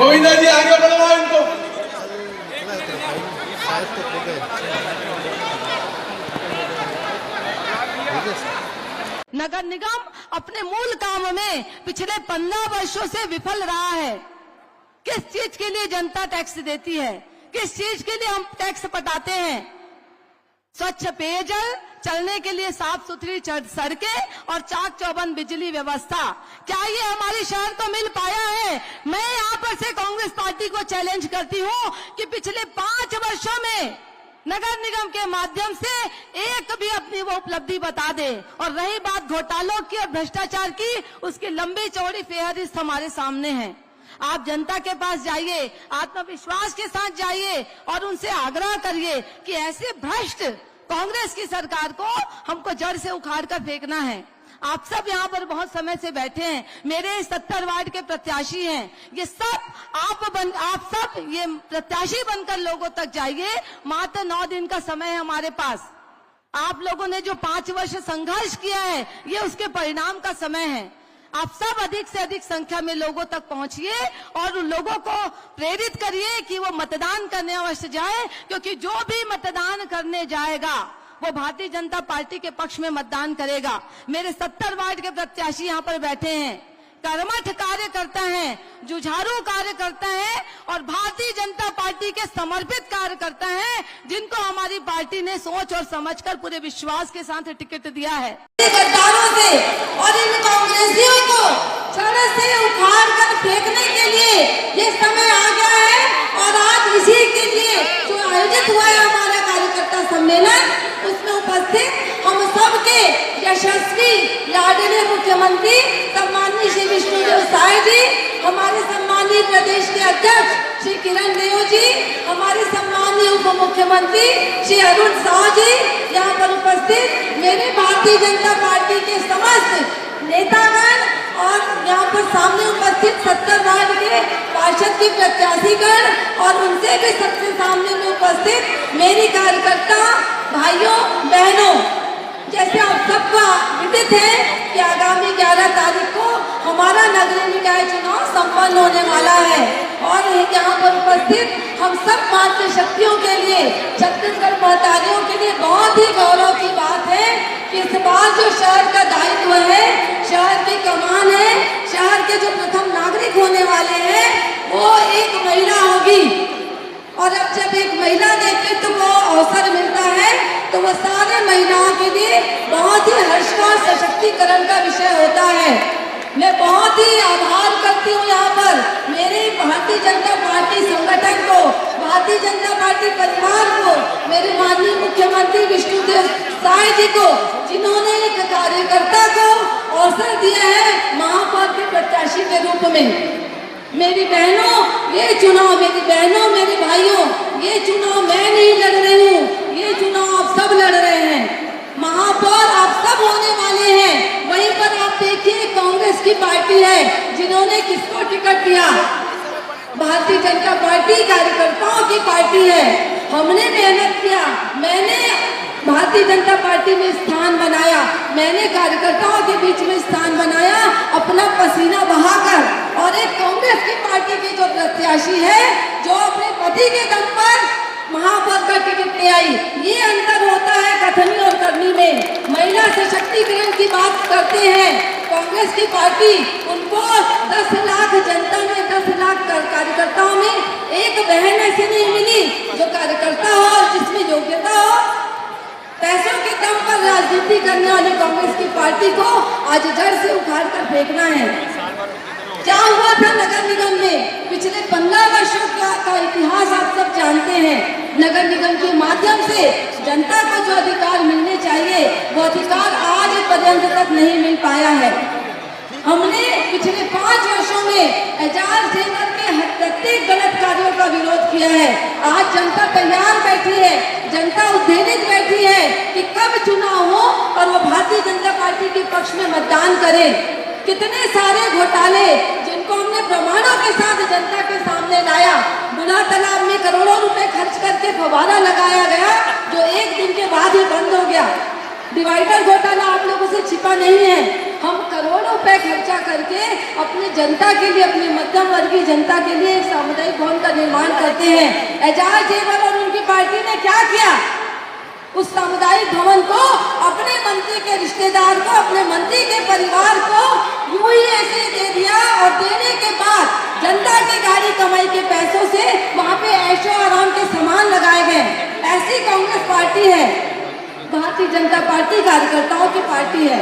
गोविंदा जी आगे बढ़वाओ इनको। नगर निगम अपने मूल काम में पिछले 15 वर्षों से विफल रहा है। किस चीज के लिए जनता टैक्स देती है, किस चीज के लिए हम टैक्स पटाते हैं? स्वच्छ पेयजल, चलने के लिए साफ सुथरी सड़कें और चाक चौबंद बिजली व्यवस्था, क्या ये हमारे शहर को मिल पाया है? मैं यहाँ पर से कांग्रेस पार्टी को चैलेंज करती हूँ कि पिछले 5 वर्षों में नगर निगम के माध्यम से एक भी अपनी वो उपलब्धि बता दे। और रही बात घोटालों की और भ्रष्टाचार की, उसकी लंबी चौड़ी फेहरिस्त हमारे सामने है। आप जनता के पास जाइए, आत्मविश्वास के साथ जाइए और उनसे आग्रह करिए कि ऐसे भ्रष्ट कांग्रेस की सरकार को हमको जड़ से उखाड़ कर फेंकना है। आप सब यहाँ पर बहुत समय से बैठे हैं, मेरे 70 वार्ड के प्रत्याशी हैं। ये सब आप सब ये प्रत्याशी बनकर लोगों तक जाइए। मात्र 9 दिन का समय है हमारे पास। आप लोगों ने जो 5 वर्ष संघर्ष किया है, ये उसके परिणाम का समय है। आप सब अधिक से अधिक संख्या में लोगों तक पहुंचिए और उन लोगों को प्रेरित करिए कि वो मतदान करने अवश्य जाए, क्योंकि जो भी मतदान करने जाएगा वो भारतीय जनता पार्टी के पक्ष में मतदान करेगा। मेरे 70 वार्ड के प्रत्याशी यहाँ पर बैठे हैं, कर्मठ कार्यकर्ता हैं, जुझारू कार्यकर्ता हैं और भारतीय जनता पार्टी के समर्पित कार्यकर्ता हैं, जिनको हमारी पार्टी ने सोच और समझकर पूरे विश्वास के साथ टिकट दिया है। गद्दारों से और इन कांग्रेसियों को जड़ से उखाड़ कर फेंकने के लिए ये समय आ गया है। और आज इसी के लिए जो आयोजित हुआ है हमारा कार्यकर्ता सम्मेलन, उसमें उपस्थित हम सबके यशस्वी लाडले मुख्यमंत्री सम्माननीय श्री विष्णुदेव साय जी, हमारे सम्माननीय प्रदेश के अध्यक्ष श्री किरण देव जी, हमारे सम्माननीय उप मुख्यमंत्री श्री अरुण साह जी, यहाँ पर उपस्थित मेरे भारतीय जनता पार्टी के समस्त नेतागण और यहाँ पर सामने उपस्थित 70 वार्ड के पार्षद की प्रत्याशीगण और उनसे भी सबसे सामने में उपस्थित मेरी कार्यकर्ता भाइयों बहनों, जैसे आप सबका विदित है कि आगामी 11 तारीख को हमारा नगरीय निकाय चुनाव संपन्न होने वाला है। और यहाँ पर उपस्थित हम सब मातृशक्तियों के लिए, छत्तीसगढ़ महतारियों के लिए बहुत ही गौरव की बात है कि इस बार जो शहर का दायित्व है, शहर की कमान है, शहर के जो प्रथम नागरिक होने वाले हैं वो एक महिला होगी। और अब जब एक महिला नेतृत्व को अवसर मिलता है तो वो सारे महिलाओं के लिए बहुत ही हर्ष और सशक्तिकरण का विषय होता है। मैं बहुत ही आभार करती हूँ यहाँ पर मेरे भारतीय जनता पार्टी संगठन को, भारतीय जनता पार्टी परिवार को, मेरे माननीय मुख्यमंत्री विष्णुदेव साय जी को, जिन्होंने एक कार्यकर्ता को अवसर दिया है महापौर के प्रत्याशी के रूप में। मेरी बहनों, ये चुनाव, मेरी बहनों, मेरे भाइयों, ये चुनाव मैं नहीं लड़ रही हूँ, ये चुनाव आप सब लड़ रहे हैं। महापौर आप सब होने वाले हैं। वहीं पर आप देखिए कांग्रेस की पार्टी है, जिन्होंने किसको टिकट दिया? भारतीय जनता पार्टी कार्यकर्ताओं की पार्टी है। हमने मेहनत किया, मैंने भारतीय जनता पार्टी में स्थान बनाया, मैंने कार्यकर्ताओं के बीच में स्थान बनाया अपना पसीना बहाकर। और एक कांग्रेस की पार्टी की जो प्रत्याशी है, जो अपने पति के दम पर महापौर का टिकट ले आई, ये अंतर होता है कथनी और करनी में। महिला सशक्तिकरण की बात करते हैं कांग्रेस की पार्टी, उनको 10 लाख जनता में, 10 लाख कार्यकर्ताओं में एक बहन ऐसी नहीं मिली जो कार्यकर्ता हो, जिसमें योग्यता हो। पैसों के दम पर राजनीति करने वाली कांग्रेस की पार्टी को आज जड़ से उखाड़ कर फेंकना है। क्या हुआ था नगर निगम में? पिछले 15 वर्षों का इतिहास आप सब जानते हैं। नगर निगम के माध्यम से जनता को जो अधिकार मिलने चाहिए, वो अधिकार आज पर्यंत तक नहीं मिल पाया है। हमने पिछले 5 वर्षों में एजाज देकर के प्रत्येक गलत कार्यों का विरोध किया है। आज जनता तैयार बैठी है, जनता उत्तेजित बैठी है कि कब चुनाव हो और वो भारतीय जनता पार्टी के पक्ष में मतदान करे। कितने सारे घोटाले जिनको हमने प्रमाणों के साथ जनता के सामने लाया। बुढ़ा तालाब में करोड़ों रुपए खर्च करके फव्वारा लगाया गया, जो एक दिन के बाद ही बंद हो गया। डिवाइडर घोटाला आप लोगों से छिपा नहीं है। हम करोड़ों रुपए खर्चा करके अपनी जनता के लिए, अपनी मध्यम वर्गीय जनता के लिए एक सामुदायिक भवन का निर्माण करते हैं। एजाज जेवर और उनकी पार्टी ने क्या किया? उस सामुदायिक भवन को अपने मंत्री के रिश्तेदार को, अपने मंत्री के परिवार को यूं ही ऐसे दे दिया, और देने के बाद जनता की गाड़ी कमाई के पैसों से वहां पे ऐशो आराम के सामान लगाए गए। ऐसी कांग्रेस पार्टी है। भारतीय जनता पार्टी कार्यकर्ताओं की पार्टी है।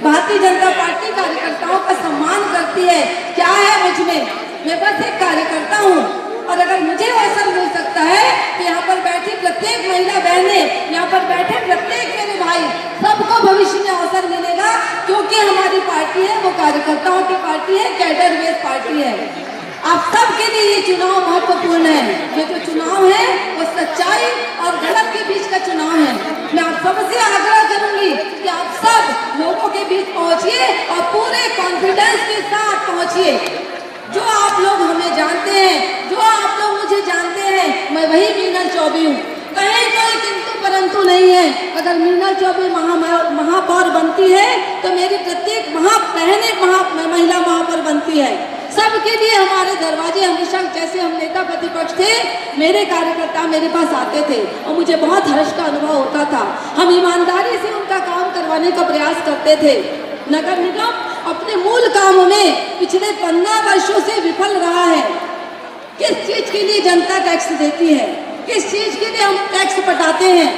भारतीय जनता पार्टी कार्यकर्ताओं का सम्मान करती है। क्या है मुझ में? मैं बस एक कार्यकर्ता हूँ, और अगर मुझे अवसर मिल सकता है तो यहाँ पर बैठी प्रत्येक महिला बहनें, यहाँ पर बैठे प्रत्येक मेरे भाई, सबको भविष्य में अवसर मिलेगा, क्योंकि हमारी पार्टी है वो कार्यकर्ताओं की पार्टी है, कैडर बेस्ड पार्टी है। आप सबके लिए ये चुनाव महत्वपूर्ण है। ये जो चुनाव है वो सच्चाई और गलत के बीच का चुनाव है। मैं आप सबसे आग्रह करूंगी कि आप सब लोगों के बीच पहुंचिए और पूरे कॉन्फिडेंस के साथ पहुंचिए। जो आप लोग हमें जानते हैं, जो आप लोग मुझे जानते हैं, मैं वही मीनल चौबे हूँ। कहीं कोई किंतु परंतु नहीं है। अगर मीनल चौबे महापौर बनती है तो मेरी प्रत्येक महिला महापौर बनती है। सबके लिए हमारे दरवाजे हमेशा, जैसे हम नेता प्रतिपक्ष थे, मेरे कार्यकर्ता मेरे पास आते थे और मुझे बहुत हर्ष का अनुभव होता था। हम ईमानदारी से उनका काम करवाने का प्रयास करते थे। नगर निगम अपने मूल कामों में पिछले 15 वर्षों से विफल रहा है। किस चीज के लिए जनता टैक्स देती है? किस चीज के लिए हम टैक्स पटाते हैं?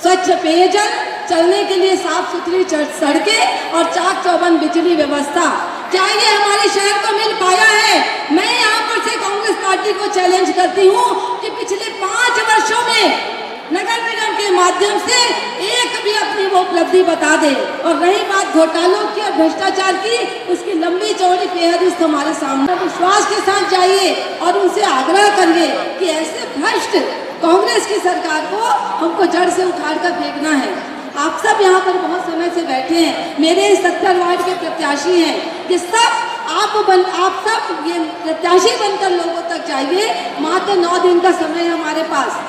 स्वच्छ पेयजल, चलने के लिए साफ सुथरी सड़कें और चाक चौबंद बिजली व्यवस्था, क्या ये हमारे शहर को मिल पाया है? मैं यहाँ पर से कांग्रेस पार्टी को चैलेंज करती हूँ कि पिछले 5 वर्षों में नगर निगम के माध्यम से एक भी अपनी वो उपलब्धि बता दे। और रही बात घोटालों की और भ्रष्टाचार की, उसकी लंबी चौड़ी फेहरिस्त हमारे सामने। विश्वास के साथ जाइए और उनसे आग्रह करिए कि ऐसे भ्रष्ट कांग्रेस की सरकार को हमको जड़ से उखाड़ कर फेंकना है। आप सब यहाँ पर बहुत समय से बैठे हैं, मेरे 70 वार्ड के प्रत्याशी हैं। ये सब आप सब ये प्रत्याशी बनकर लोगों तक जाइए। मात्र 9 दिन का समय है हमारे पास।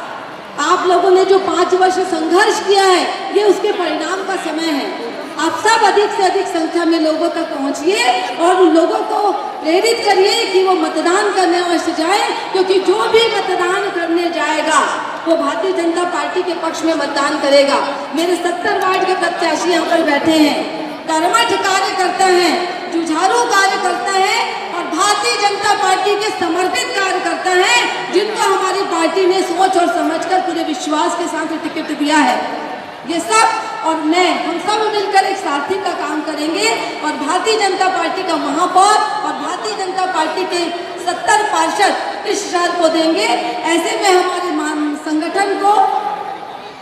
आप लोगों ने जो 5 वर्ष संघर्ष किया है, ये उसके परिणाम का समय है। आप सब अधिक से अधिक संख्या में लोगों तक पहुंचिए और उन लोगों को प्रेरित करिए कि वो मतदान करने अवश्य जाए, क्योंकि जो भी मतदान करने जाएगा वो भारतीय जनता पार्टी के पक्ष में मतदान करेगा। मेरे 70 वार्ड के प्रत्याशी यहाँ पर बैठे हैं, कर्मठ कार्यकर्ता हैं, जुझारू कार्यकर्ता हैं और भारतीय जनता पार्टी के समर्पित कार्यकर्ता हैं, जिनको हमारी पार्टी ने सोच और समझकर पूरे विश्वास के साथ टिकट दिया है। ये सब और हम सब मिलकर एक सारथी का काम करेंगे और भारतीय जनता पार्टी का महापौर और भारतीय जनता पार्टी के 70 पार्षद इस शहर को देंगे। ऐसे में हमारे संगठन को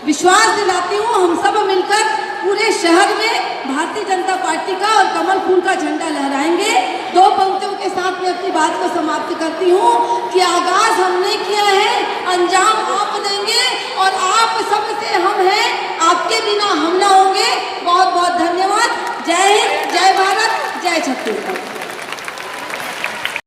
विश्वास दिलाती हूँ, हम सब मिलकर पूरे शहर में भारतीय जनता पार्टी का और कमल फूल का झंडा लहराएंगे। 2 पंक्तियों के साथ में अपनी बात को समाप्त करती हूँ कि आगाज हमने किया है, अंजाम आप देंगे और आप सबसे हम हैं, आपके बिना हम ना होंगे। बहुत बहुत धन्यवाद। जय हिंद, जय भारत, जय छत्तीसगढ़।